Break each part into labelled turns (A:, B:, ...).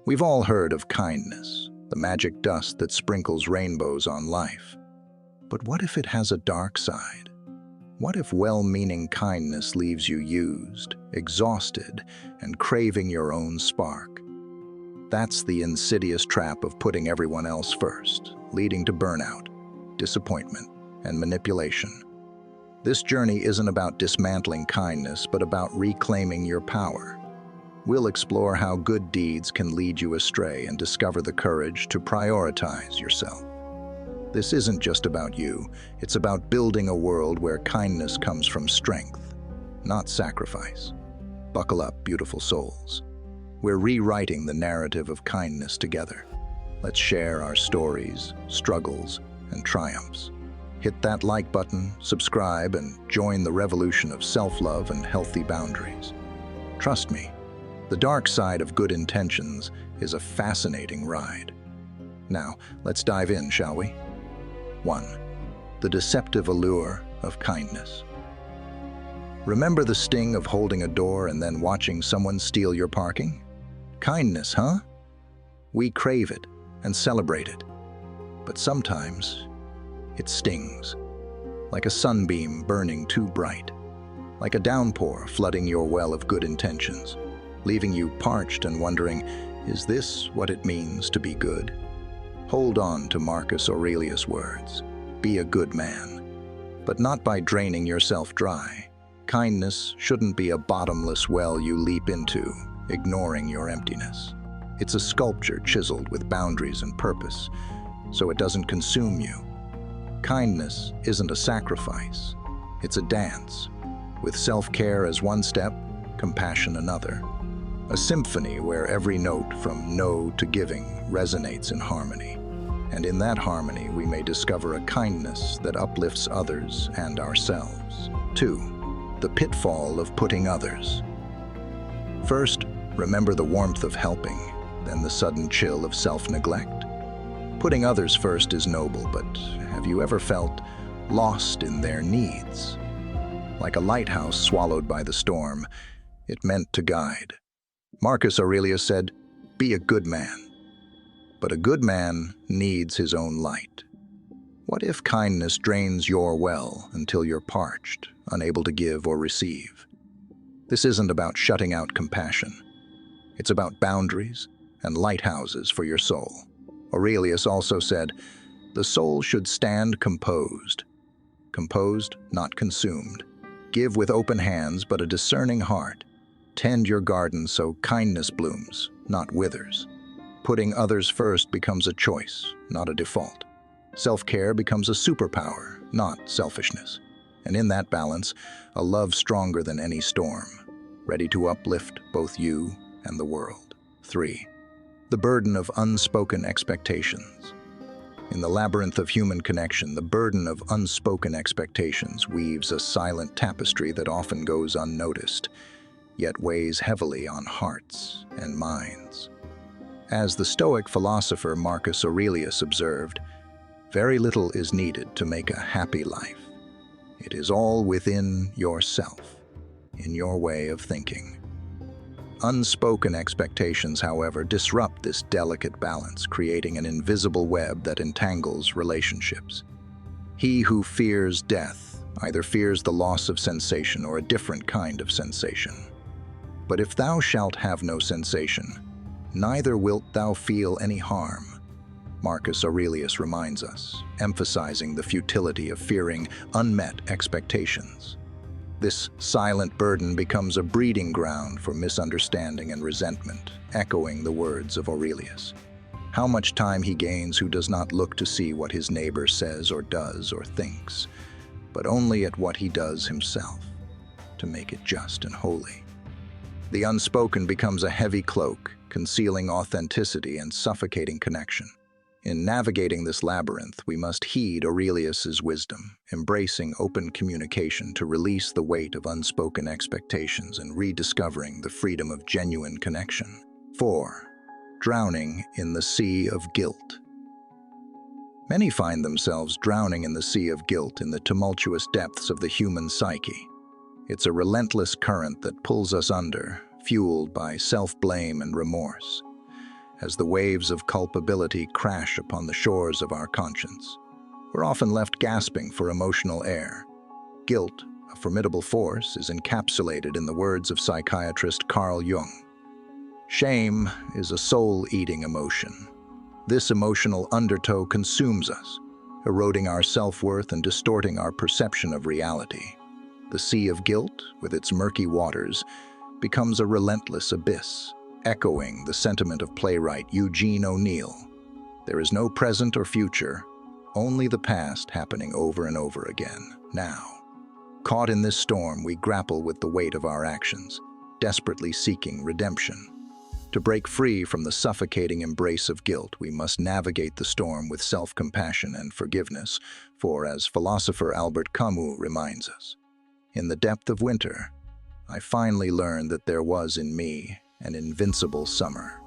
A: We've all heard of kindness, the magic dust that sprinkles rainbows on life. But what if it has a dark side? What if well-meaning kindness leaves you used, exhausted, and craving your own spark? That's the insidious trap of putting everyone else first, leading to burnout, disappointment, and manipulation. This journey isn't about dismantling kindness, but about reclaiming your power. We'll explore how good deeds can lead you astray and discover the courage to prioritize yourself. This isn't just about you, it's about building a world where kindness comes from strength, not sacrifice. Buckle up, beautiful souls. We're rewriting the narrative of kindness together. Let's share our stories, struggles, and triumphs. Hit that like button, subscribe, and join the revolution of self-love and healthy boundaries. Trust me, the dark side of good intentions is a fascinating ride. Now, let's dive in, shall we? 1. The deceptive allure of kindness. Remember the sting of holding a door and then watching someone steal your parking? Kindness, huh? We crave it and celebrate it. But sometimes, it stings. Like a sunbeam burning too bright. Like a downpour flooding your well of good intentions, leaving you parched and wondering, is this what it means to be good? Hold on to Marcus Aurelius' words. Be a good man, but not by draining yourself dry. Kindness shouldn't be a bottomless well you leap into, ignoring your emptiness. It's a sculpture chiseled with boundaries and purpose, so it doesn't consume you. Kindness isn't a sacrifice, it's a dance, with self-care as one step, compassion another. A symphony where every note from no to giving resonates in harmony. And in that harmony, we may discover a kindness that uplifts others and ourselves. 2. The pitfall of putting others. First, remember the warmth of helping, then the sudden chill of self-neglect. Putting others first is noble, but have you ever felt lost in their needs? Like a lighthouse swallowed by the storm, it meant to guide. Marcus Aurelius said, "Be a good man." But a good man needs his own light. What if kindness drains your well until you're parched, unable to give or receive? This isn't about shutting out compassion. It's about boundaries and lighthouses for your soul. Aurelius also said, "The soul should stand composed. Composed, not consumed. Give with open hands, but a discerning heart. Tend your garden so kindness blooms, not withers. Putting others first becomes a choice, not a default. Self-care becomes a superpower, not selfishness. And in that balance, a love stronger than any storm, ready to uplift both you and the world. 3. The burden of unspoken expectations. In the labyrinth of human connection, the burden of unspoken expectations weaves a silent tapestry that often goes unnoticed, yet weighs heavily on hearts and minds. As the Stoic philosopher Marcus Aurelius observed, very little is needed to make a happy life. It is all within yourself, in your way of thinking. Unspoken expectations, however, disrupt this delicate balance, creating an invisible web that entangles relationships. He who fears death either fears the loss of sensation or a different kind of sensation. But if thou shalt have no sensation, neither wilt thou feel any harm, Marcus Aurelius reminds us, emphasizing the futility of fearing unmet expectations. This silent burden becomes a breeding ground for misunderstanding and resentment, echoing the words of Aurelius. How much time he gains who does not look to see what his neighbor says or does or thinks, but only at what he does himself, to make it just and holy. The unspoken becomes a heavy cloak, concealing authenticity and suffocating connection. In navigating this labyrinth, we must heed Aurelius's wisdom, embracing open communication to release the weight of unspoken expectations and rediscovering the freedom of genuine connection. 4. Drowning in the sea of guilt. Many find themselves drowning in the sea of guilt in the tumultuous depths of the human psyche. It's a relentless current that pulls us under, fueled by self-blame and remorse. as the waves of culpability crash upon the shores of our conscience. We're often left gasping for emotional air. Guilt, a formidable force, is encapsulated in the words of psychiatrist Carl Jung. Shame is a soul-eating emotion. This emotional undertow consumes us, eroding our self-worth and distorting our perception of reality. The sea of guilt, with its murky waters, becomes a relentless abyss, echoing the sentiment of playwright Eugene O'Neill. There is no present or future, only the past happening over and over again, now. Caught in this storm, we grapple with the weight of our actions, desperately seeking redemption. To break free from the suffocating embrace of guilt, we must navigate the storm with self-compassion and forgiveness, for, as philosopher Albert Camus reminds us, "In the depth of winter, I finally learned that there was in me an invincible summer."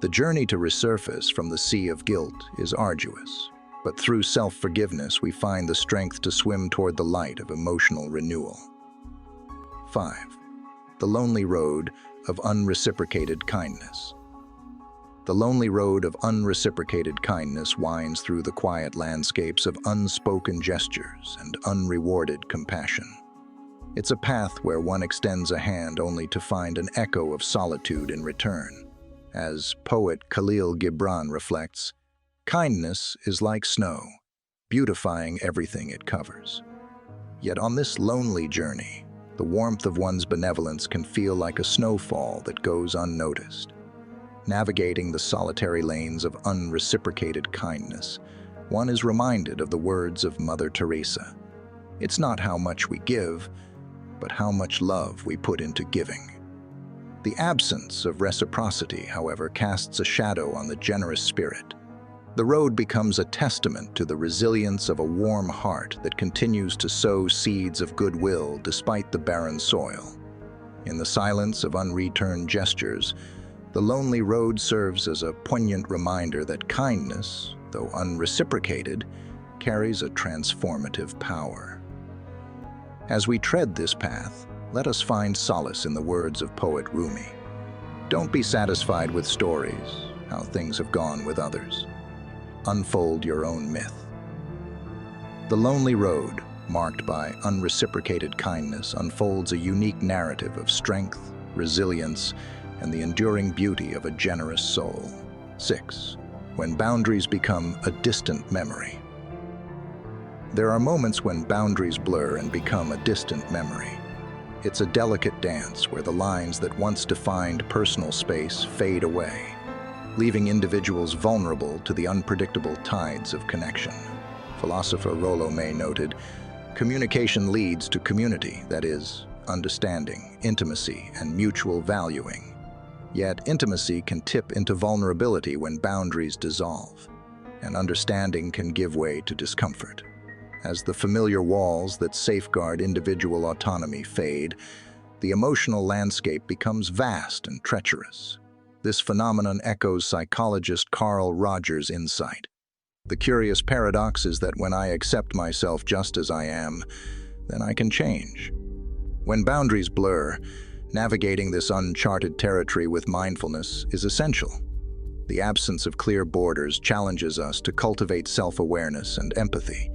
A: The journey to resurface from the sea of guilt is arduous, but through self-forgiveness we find the strength to swim toward the light of emotional renewal. 5. The lonely road of unreciprocated kindness. The lonely road of unreciprocated kindness winds through the quiet landscapes of unspoken gestures and unrewarded compassion. It's a path where one extends a hand only to find an echo of solitude in return. As poet Khalil Gibran reflects, kindness is like snow, beautifying everything it covers. Yet on this lonely journey, the warmth of one's benevolence can feel like a snowfall that goes unnoticed. Navigating the solitary lanes of unreciprocated kindness, one is reminded of the words of Mother Teresa. It's not how much we give, but how much love we put into giving. The absence of reciprocity, however, casts a shadow on the generous spirit. The road becomes a testament to the resilience of a warm heart that continues to sow seeds of goodwill despite the barren soil. In the silence of unreturned gestures, the lonely road serves as a poignant reminder that kindness, though unreciprocated, carries a transformative power. As we tread this path, let us find solace in the words of poet Rumi. Don't be satisfied with stories, how things have gone with others. Unfold your own myth. The lonely road, marked by unreciprocated kindness, unfolds a unique narrative of strength, resilience, and the enduring beauty of a generous soul. 6. When boundaries become a distant memory. There are moments when boundaries blur and become a distant memory. It's a delicate dance where the lines that once defined personal space fade away, leaving individuals vulnerable to the unpredictable tides of connection. Philosopher Rollo May noted, "Communication leads to community, that is, understanding, intimacy, and mutual valuing. Yet intimacy can tip into vulnerability when boundaries dissolve, and understanding can give way to discomfort. As the familiar walls that safeguard individual autonomy fade, the emotional landscape becomes vast and treacherous. This phenomenon echoes psychologist Carl Rogers' insight. The curious paradox is that when I accept myself just as I am, then I can change. When boundaries blur, navigating this uncharted territory with mindfulness is essential. The absence of clear borders challenges us to cultivate self-awareness and empathy.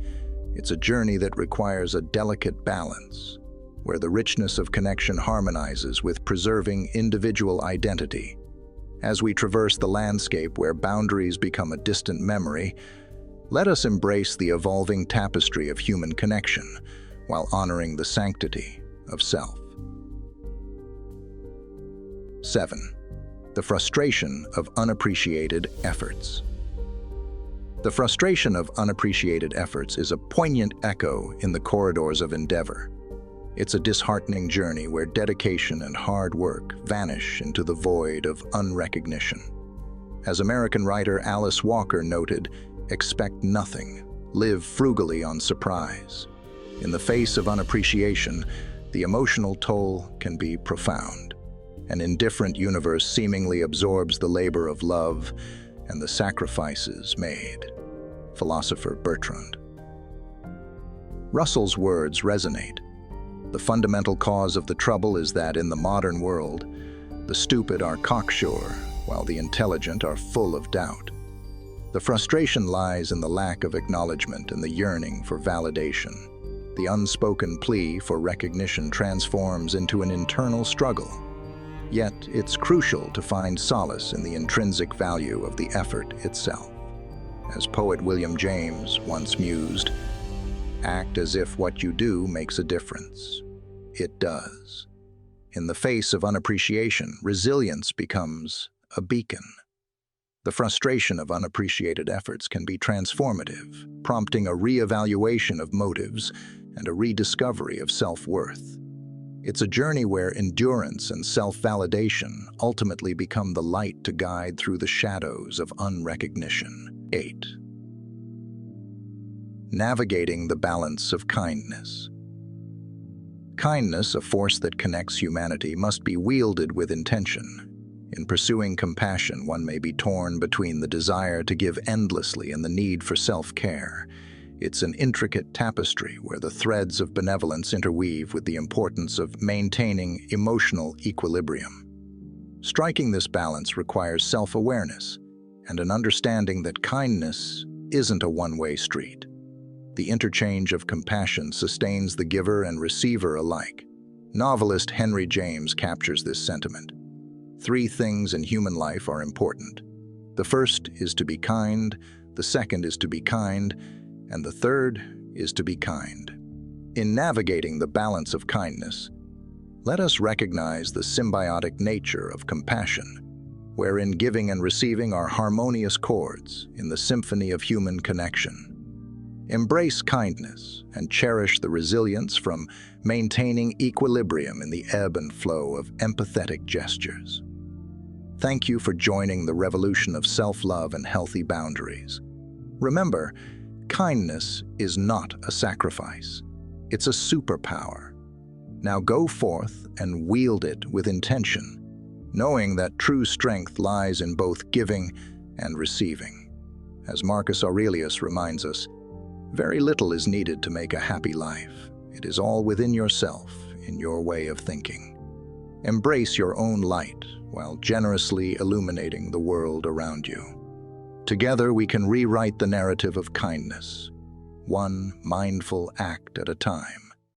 A: It's a journey that requires a delicate balance, where the richness of connection harmonizes with preserving individual identity. As we traverse the landscape where boundaries become a distant memory, let us embrace the evolving tapestry of human connection while honoring the sanctity of self. 7. The frustration of unappreciated efforts. The frustration of unappreciated efforts is a poignant echo in the corridors of endeavor. It's a disheartening journey where dedication and hard work vanish into the void of unrecognition. As American writer Alice Walker noted, "Expect nothing, live frugally on surprise." In the face of unappreciation, the emotional toll can be profound. An indifferent universe seemingly absorbs the labor of love and the sacrifices made. Philosopher Bertrand Russell's words resonate. The fundamental cause of the trouble is that in the modern world, the stupid are cocksure while the intelligent are full of doubt. The frustration lies in the lack of acknowledgement and the yearning for validation. The unspoken plea for recognition transforms into an internal struggle. Yet, it's crucial to find solace in the intrinsic value of the effort itself. As poet William James once mused, "Act as if what you do makes a difference." It does. In the face of unappreciation, resilience becomes a beacon. The frustration of unappreciated efforts can be transformative, prompting a re-evaluation of motives and a rediscovery of self-worth. It's a journey where endurance and self-validation ultimately become the light to guide through the shadows of unrecognition. 8. Navigating the balance of kindness. Kindness, a force that connects humanity, must be wielded with intention. In pursuing compassion, one may be torn between the desire to give endlessly and the need for self-care. It's an intricate tapestry where the threads of benevolence interweave with the importance of maintaining emotional equilibrium. Striking this balance requires self-awareness and an understanding that kindness isn't a one-way street. The interchange of compassion sustains the giver and receiver alike. Novelist Henry James captures this sentiment. 3 things in human life are important. The first is to be kind, the second is to be kind, and the third is to be kind. In navigating the balance of kindness, let us recognize the symbiotic nature of compassion, wherein giving and receiving are harmonious chords in the symphony of human connection. Embrace kindness and cherish the resilience from maintaining equilibrium in the ebb and flow of empathetic gestures. Thank you for joining the revolution of self-love and healthy boundaries. Remember, kindness is not a sacrifice. It's a superpower. Now go forth and wield it with intention, knowing that true strength lies in both giving and receiving. As Marcus Aurelius reminds us, very little is needed to make a happy life. It is all within yourself, in your way of thinking. Embrace your own light while generously illuminating the world around you. Together we can rewrite the narrative of kindness, one mindful act at a time.